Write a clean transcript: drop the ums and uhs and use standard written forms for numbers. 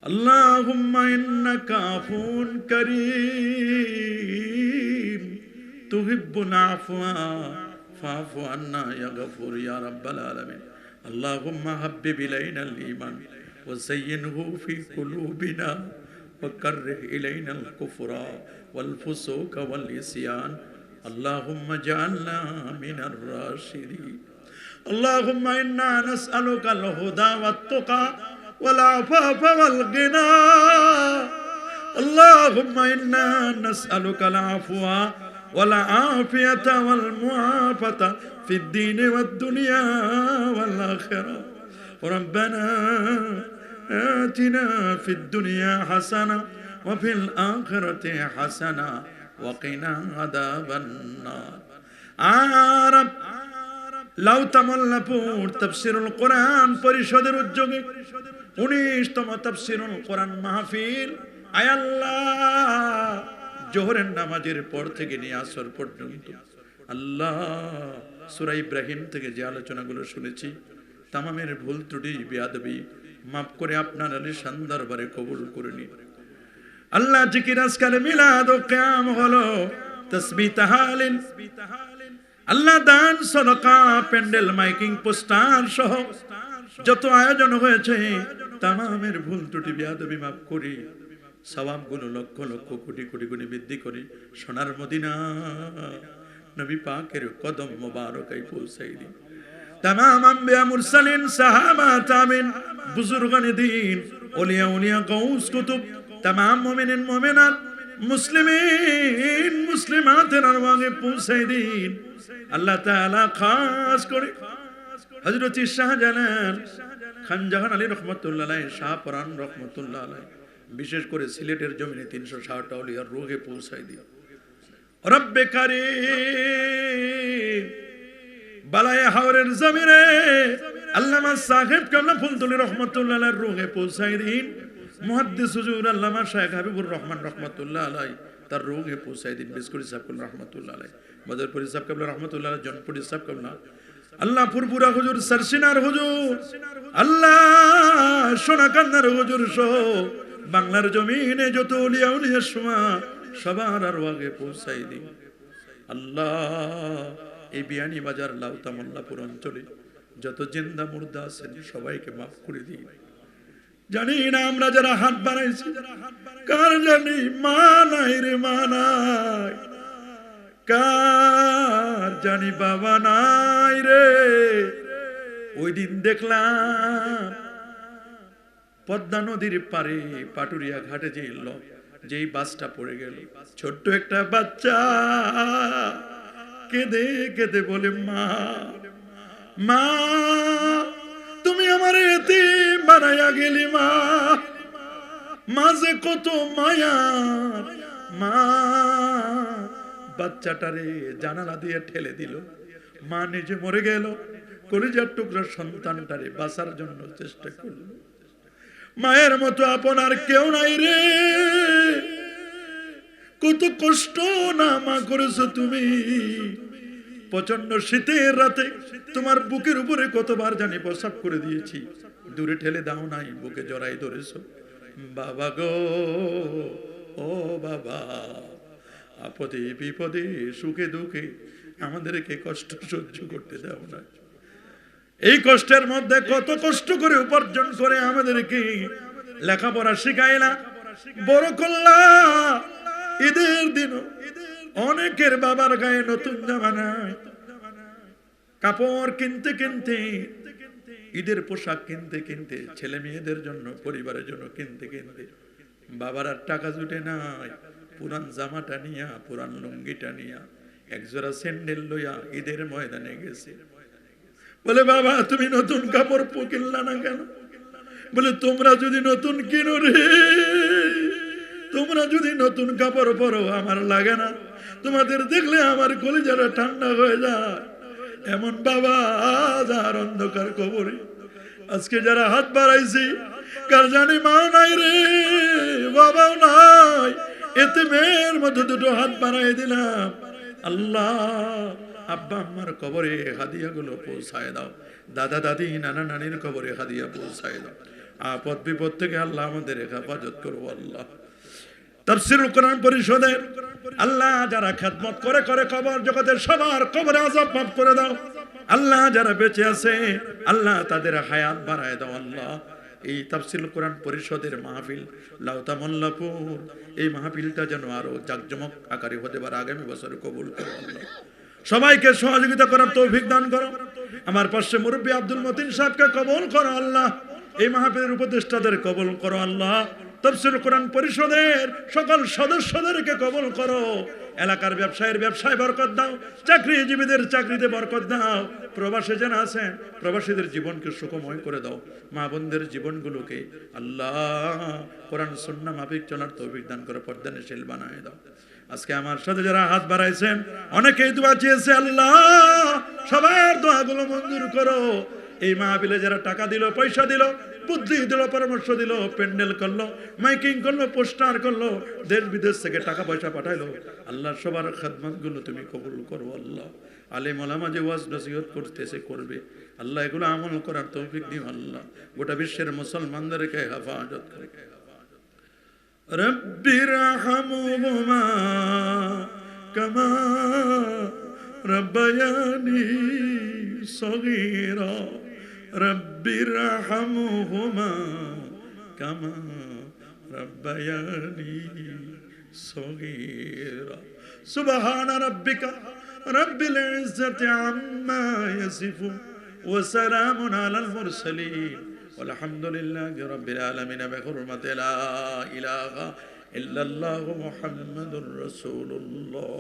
আল্লাহুম্মা ইন্নাকা আফুন কারীম তুহিব্বুল আফওয়া ফাফু আন্না ইয়া গফুর ইয়া রাব্বাল আলামিন। আল্লাহুম্মা হাব্বিব ইলাইনাল ঈমান ওয়া যায়্যিনহু ফি কুলুবিনা ওয়া কাররিহ ইলাইনাল কুফরা ওয়াল ফুসুকা ওয়াল ইসয়ান। আল্লাহুম্মা জাআলনা মিনার রাশিদিন। আল্লাহুম্মা ইন্না নাসআলুকাল হুদা ওয়াত তুকা ওয়াল আফাফা ওয়াল গিনা। আল্লাহুম্মা ইন্না নাসআলুকাল আফওয়া ওয়াল আফিয়াতা ওয়াল মুআফাতা ফিদ দীন ওয়াদ দুনিয়া ওয়াল আখিরা। রব্বানা আতিনা ফিদ দুনিয়া হাসানা ওয়া ফিল আখিরাতি হাসানা ওয়া কিনা আযাবান নার। আরব লাউতামল্লাপুর তাফসীরুল কোরআন পরিষদের উদ্যোগে 19তম তাফসীরুল কোরআন মাহফিল। আয় আল্লাহ, জোহরের নামাজের পর থেকে নিয়ে আসর পর্যন্ত আল্লাহ সূরা ইব্রাহিম থেকে যে আলোচনাগুলো শুনেছি, তামামের ভুল ত্রুটি বেয়াদবি মাফ করে আপনার আলিশান দরবারে কবুল করে নিন। আল্লাহ জিকির আজকাল মিলাদ ও কিয়াম হলো, তাসবিহ তাহলিল, আল্লাহ দান সদকা, প্যান্ডেল, মাইকিং, পোস্টার সহ যত আয়োজন হয়েছে, তামামের ভুল ত্রুটি বেয়াদবি মাফ করি, সওয়াবগুলো লক্ষ লক্ষ কোটি কোটি গুণে বৃদ্ধি করি সোনার মদিনা নবী পাকের কদম মোবারকায় পৌঁছাই দিন। তামাম আম্বিয়া, মুরসালিন, সাহাবা, তাবিন, বুজুর্গানে দ্বীন, ওলিয়া উলিয়া, গাউস, কুতুব, তামাম মুমিনিন মুমিনাত, মুসলিমিন মুসলিমাতের আরওয়াহে পৌঁছাই দিন। আল্লাহ তাআলা খাস করে হযরত শাহজালাল খান জাহান আলী রহমাতুল্লাহ আলাইহি, শাহপরান রহমাতুল্লাহ আলাইহি, বিশেষ করে সিলেটের জমিনে 360টা আউলিয়ার রূহে পৌঁছাই দিন। রব্বে কারীম বালায়ে হাওরের জমিনে আল্লামা সাহেব কামলা ফুলতুলি রহমাতুল্লাহ আলাইহির রূহে পৌঁছাই দিন। মুহাদ্দিস হুজুর আল্লামা শাইখ হাবিবুর রহমান রহমাতুল্লাহ আলাইহি তার রূহে পৌঁছাই দিন। বিসকুরি সাহেব কামলা রহমাতুল্লাহ আলাইহি, বদরপুরি সাহেব কামলা রহমাতুল্লাহ আলাইহি, জনপুরি সাহেব কামলা, আল্লাহ পুরপুরা হুজুর, সরসিনার হুজুর, আল্লাহ সোনাকান্দার হুজুর সহ বাংলার জমিনে যত আউলিয়া উলিয়া সুমা সবার আরওয়াহে পৌঁছাই দিন। আল্লাহ এই বিয়ানী বাজার লাউতামল্লাপুর অঞ্চলে যত জিন্দা মুর্দা আছেন সবাইকে মাফ করে দিন। জানি না আমরা যারা হাত বাড়াইছি কার জানি মা নাই রে, মা নাই, কার জানি বাবা নাই রে। ওই দিন দেখলাম পদ্মা নদীর পারে পাটুরিয়া ঘাটে যেই বাসটা পড়ে গেল, ছোট্ট একটা বাচ্চা কেঁদে কেঁদে বলে, মা মা তুমি আমার এতিম বানাইয়া গেলি, মা মাঝে কত মায়া। মা বাচ্চাটারে জানালা দিয়ে ঠেলে দিল, মা নিজে মরে গেল, কলিজার টুকরা সন্তানটারে বাঁচার জন্য চেষ্টা করল। মায়ের মতো আপনার কেউ নাই রে, কত কষ্ট না মা করেছো তুমি। প্রচন্ড শীতের রাতে তোমার বুকের উপরে কতবার জানি প্রসাব করে দিয়েছি, দূরে ঠেলে দাও নাই, বুকে জড়াই ধরেছো। বাবা গো, ও বাবা, আপদে বিপদে সুখে দুঃখে আমাদেরকে কষ্ট সহ্য করতে দাও না। এই কষ্টের মধ্যে কত কষ্ট করে উপার্জন করে আমাদেরকে লেখাপড়া শিখাইলা, বড় করলা। ঈদের দিন অনেকের বাবার গায়ে নতুন জামা নাই, কাপড় কিনতে কিনতে, ঈদের পোশাক কিনতে কিনতে, ছেলে মেয়েদের জন্য, পরিবারের জন্য কিনতে কিনতে বাবার আর টাকা জুটে নাই। পুরান জামাটা নিয়া, পুরান লুঙ্গিটা নিয়া, একজোড়া স্যান্ডেল লইয়া ঈদের ময়দানে গেছে। বলে, বাবা তুমি নতুন কাপড় কিনলা না কেন? বলে, তোমরা যদি নতুন কিনো রে, তোমরা যদি নতুন কাপড় পরো আমার লাগে না, তোমাদের দেখলে আমার কলিজাটা ঠান্ডা হয়ে যায়। এমন বাবা যার অন্ধকার কবরে আজকে যারা হাত বাড়াইছি, কার জানি মা নাই রে, বাবাও নাই, এতে মেয়ের মধ্যে দুটো হাত বাড়াই দিলাম। আল্লাহ আব্বা আম্মার কবরে হাদিয়া গুলো পৌঁছায় দাও, দাদা দাদি নানা নানির কবরে হাদিয়া পৌঁছায় দাও। আপদ বিপদ থেকে আল্লাহ আমাদের হেফাজত করো আল্লাহ। তাফসীরুল কোরআন পরিষদের আল্লাহ যারা খেদমত করে করে কবর জগতের সবার কবরে আযাব মাফ করে দাও আল্লাহ। যারা বেঁচে আছে আল্লাহ তাদের হায়াত বাড়ায় দাও আল্লাহ। এই তাফসীরুল কোরআন পরিষদের মাহফিল লাউতা মোল্লাপুর, এই মাহফিলটা যেন আরো জাকজমক আকারে হতে পারে, আগামী বছর কবুল করো আল্লাহ। সবাইকে সহযোগিতা করার তৌফিক দান করো। আমার পাশে মুরব্বী আব্দুল মতিন সাহেবকে কবুল করো আল্লাহ। এই মাহফিলের উপদেষ্টাদের কবুল করো আল্লাহ। তাফসীরুল কোরআন পরিষদের সকল সদস্যদেরকে কবুল করো। এলাকার ব্যবসায়ের ব্যবসায় বরকত দাও, চাকরিজীবীদের চাকরিতে বরকত দাও। প্রবাসী যারা আছেন প্রবাসীদের জীবনকে সুখময় করে দাও। মা বোনদের জীবনগুলোকে আল্লাহ কোরআন সুন্নাহ মাফিক চলার তৌফিক দান করে পর্দানশীল বানায় দাও। আজকে আমার সাথে যারা হাত বাড়াইছেন অনেকেই দোয়া চেয়েছে আল্লাহ, সবার দোয়াগুলো মঞ্জুর করো। এই মাহফিলে যারা টাকা দিল, পয়সা দিল, বুদ্ধি দিল, পরামর্শ দিল, প্যান্ডেল করলো, মাইকিং করলো, পোস্টার করলো, দেশ বিদেশ থেকে টাকা পয়সা পাঠাইলো, আল্লাহ সবার খেদমত গুলো তুমি কবুল করো আল্লাহ। আলেম ওলামা যে ওয়াজ নসিহত করতেছে করবে আল্লাহ, এগুলো আমল করার তৌফিক দিও আল্লাহ। গোটা বিশ্বের মুসলমানদেরকে হেফাজত করে। রব্বিরহামহুমা কামা রব্বায়ানি সগীরা, রব্বিরহামহুমা কামা রব্বায়ানি সগীরা। সুবহান রাব্বিকা রব্বিল ইজ্জাতি আম্মা ইয়াসিফুন ওয়া সালামুন আলাল মুরসালিন ওয়ালহামদুলিল্লাহি রাব্বিল আলামিন। বিহুরমাতি লা ইলাহা ইল্লাল্লাহু মুহাম্মাদুর রাসূলুল্লাহ।